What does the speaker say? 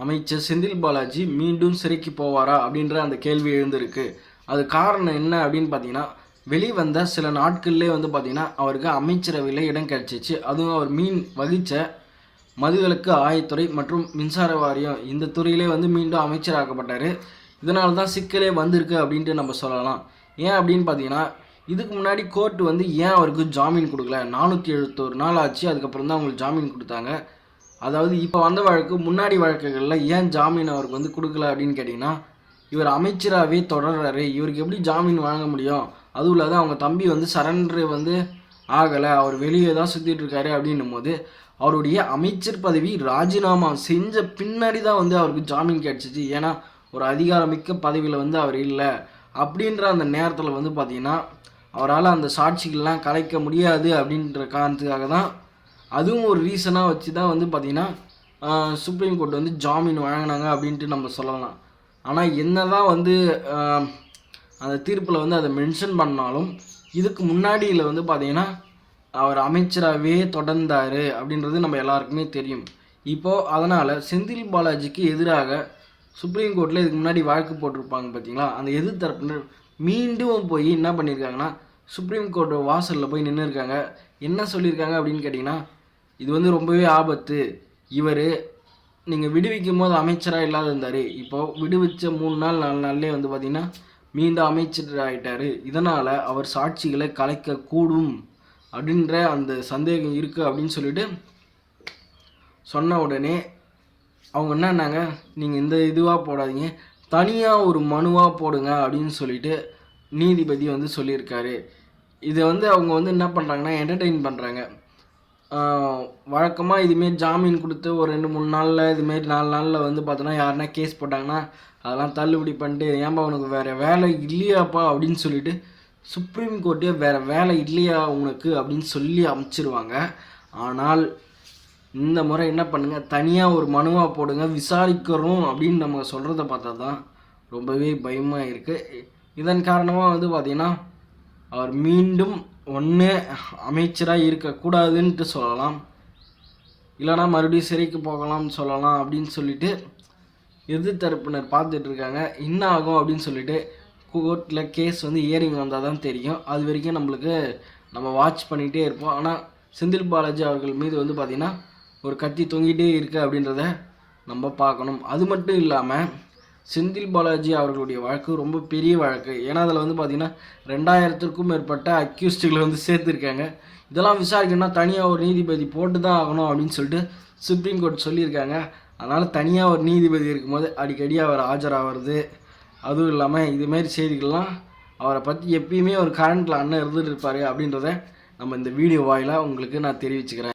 அமைச்சர் செந்தில் பாலாஜி மீண்டும் சிறைக்கு போவாரா அப்படின்ற அந்த கேள்வி எழுந்திருக்கு. அது காரணம் என்ன அப்படின்னு பார்த்தீங்கன்னா, வெளிவந்த சில நாட்கள்லேயே வந்து பார்த்தீங்கன்னா அவருக்கு அமைச்சரவையில் இடம் கிடைச்சிச்சு. அதுவும் அவர் வகித்த மதுவிலக்கு ஆயத்துறை மற்றும் மின்சார வாரியம் இந்த துறையிலே வந்து மீண்டும் அமைச்சராக்கப்பட்டார். இதனால தான் சிக்கலே வந்திருக்கு அப்படின்ட்டு நம்ம சொல்லலாம். ஏன் அப்படின்னு பார்த்தீங்கன்னா, இதுக்கு முன்னாடி கோர்ட்டு வந்து ஏன் அவருக்கு ஜாமீன் கொடுக்கல, 471 நாள் ஆச்சு. அதுக்கப்புறம் தான் அவங்களுக்கு ஜாமீன் கொடுத்தாங்க. அதாவது இப்போ வந்த வழக்கு முன்னாடி வழக்குகளில் ஏன் ஜாமீன் அவருக்கு வந்து கொடுக்கல அப்படின்னு கேட்டிங்கன்னா, இவர் அமைச்சராகவே தொடர்றாரு, இவருக்கு எப்படி ஜாமீன் வழங்க முடியும்? அதுவும் இல்லாத அவங்க தம்பி வந்து சரண்டர் வந்து ஆகலை, அவர் வெளியே தான் சுற்றிட்டு இருக்காரு அப்படின்னும் போது அவருடைய அமைச்சர் பதவி ராஜினாமா செஞ்ச பின்னாடி தான் வந்து அவருக்கு ஜாமீன் கிடச்சிச்சு. ஏன்னா ஒரு அதிகாரமிக்க பதவியில் வந்து அவர் இல்லை அப்படின்ற அந்த நேரத்தில் வந்து பார்த்திங்கன்னா அவரால் அந்த சாட்சிகள்லாம் கலைக்க முடியாது அப்படின்ற காரணத்துக்காக தான், அதுவும் ஒரு ரீசனாக வச்சு தான் வந்து பார்த்திங்கன்னா சுப்ரீம் கோர்ட் வந்து ஜாமீன் வழங்கினாங்க அப்படின்ட்டு நம்ம சொல்லலாம். ஆனால் என்ன தான் வந்து அந்த தீர்ப்பில் வந்து அதை மென்ஷன் பண்ணாலும் இதுக்கு முன்னாடியில் வந்து பார்த்திங்கன்னா அவர் அமைச்சராகவே தொடர்ந்தார் அப்படின்றது நம்ம எல்லாருக்குமே தெரியும். இப்போது அதனால் செந்தில் பாலாஜிக்கு எதிராக சுப்ரீம் கோர்ட்டில் இதுக்கு முன்னாடி வழக்கு போட்டிருப்பாங்க பார்த்தீங்களா, அந்த எதிர்த்தரப்பினர் மீண்டும் போய் என்ன பண்ணியிருக்காங்கன்னா சுப்ரீம் கோர்ட் வாசலில் போய் நின்று இருக்காங்க. என்ன சொல்லியிருக்காங்க அப்படின்னு கேட்டிங்கன்னா, இது வந்து ரொம்பவே ஆபத்து, இவர் நீங்கள் விடுவிக்கும் போது அமைச்சராக இல்லாத இருந்தார், இப்போது விடுவிச்ச 3 நாள் 4 நாள்லேயே வந்து பார்த்திங்கன்னா மீண்டும் அமைச்சர் ஆகிட்டார், இதனால் அவர் சாட்சிகளை கலைக்கக்கூடும் அப்படின்ற அந்த சந்தேகம் இருக்குது அப்படின்னு சொல்லிட்டு சொன்ன உடனே அவங்க என்னன்னாங்க, நீங்கள் இந்த இதுவாக போடாதீங்க, தனியாக ஒரு மனுவாக போடுங்க அப்படின்னு சொல்லிட்டு நீதிபதி வந்து சொல்லியிருக்காரு. இதை வந்து அவங்க வந்து என்ன பண்ணுறாங்கன்னா என்டர்டெயின் பண்ணுறாங்க. வழக்கமாக இதுமாரி ஜாமீன் கொடுத்து ஒரு 2-3 நாளில் இதுமாரி 4 நாளில் வந்து பார்த்தோன்னா யாருன்னா கேஸ் போட்டாங்கன்னா அதெல்லாம் தள்ளுபடி பண்ணிட்டு, ஏன்பா உனக்கு வேறு வேலை இல்லையாப்பா அப்படின்னு சொல்லிட்டு சுப்ரீம் கோர்ட்டே வேறு வேலை இல்லையா உனக்கு அப்படின்னு சொல்லி அமுச்சிருவாங்க. ஆனால் இந்த முறை என்ன பண்ணுங்கள், தனியாக ஒரு மனுவாக போடுங்க, விசாரிக்கிறோம் அப்படின்னு நம்ம சொல்கிறத பார்த்தா தான் ரொம்பவே பயமாக இருக்குது. இதன் காரணமாக வந்து பார்த்திங்கன்னா அவர் மீண்டும் ஒன்று அமைச்சராக இருக்கக்கூடாதுன்ட்டு சொல்லலாம், இல்லைனா மறுபடியும் சிறைக்கு போகலாம்னு சொல்லலாம் அப்படின்னு சொல்லிட்டு எதிர்த்தரப்பினர் பார்த்துட்ருக்காங்க. என்ன ஆகும் அப்படின்னு சொல்லிட்டு கோர்ட்டில் கேஸ் வந்து ஹியரிங் வந்தால் தான் தெரியும். அது வரைக்கும் நம்ம வாட்ச் பண்ணிகிட்டே இருப்போம். ஆனால் செந்தில் பாலாஜி அவர்கள் மீது வந்து பார்த்திங்கன்னா ஒரு கத்தி தொங்கிட்டே இருக்குது அப்படின்றத நம்ம பார்க்கணும். அது மட்டும் இல்லாமல் செந்தில் பாலாஜி அவர்களுடைய வழக்கு ரொம்ப பெரிய வழக்கு. ஏன்னா அதில் வந்து பார்த்திங்கன்னா 2000க்கும் மேற்பட்ட அக்யூஸ்டுகளை வந்து சேர்த்துருக்காங்க. இதெல்லாம் விசாரிக்கணும்னா தனியாக ஒரு நீதிபதி போட்டு தான் ஆகணும் அப்படின்னு சொல்லிட்டு சுப்ரீம் கோர்ட் சொல்லியிருக்காங்க. அதனால் தனியாக ஒரு நீதிபதி இருக்கும்போது அடிக்கடி அவர் ஆஜராகிறது, அதுவும் இல்லாமல் இதுமாரி செய்திகள்லாம் அவரை பற்றி எப்பயுமே ஒரு கரண்ட்டில் அண்ணன் இருந்துட்டு இருப்பார் அப்படின்றத நம்ம இந்த வீடியோ வாயிலாக உங்களுக்கு நான் தெரிவிச்சுக்கிறேன்.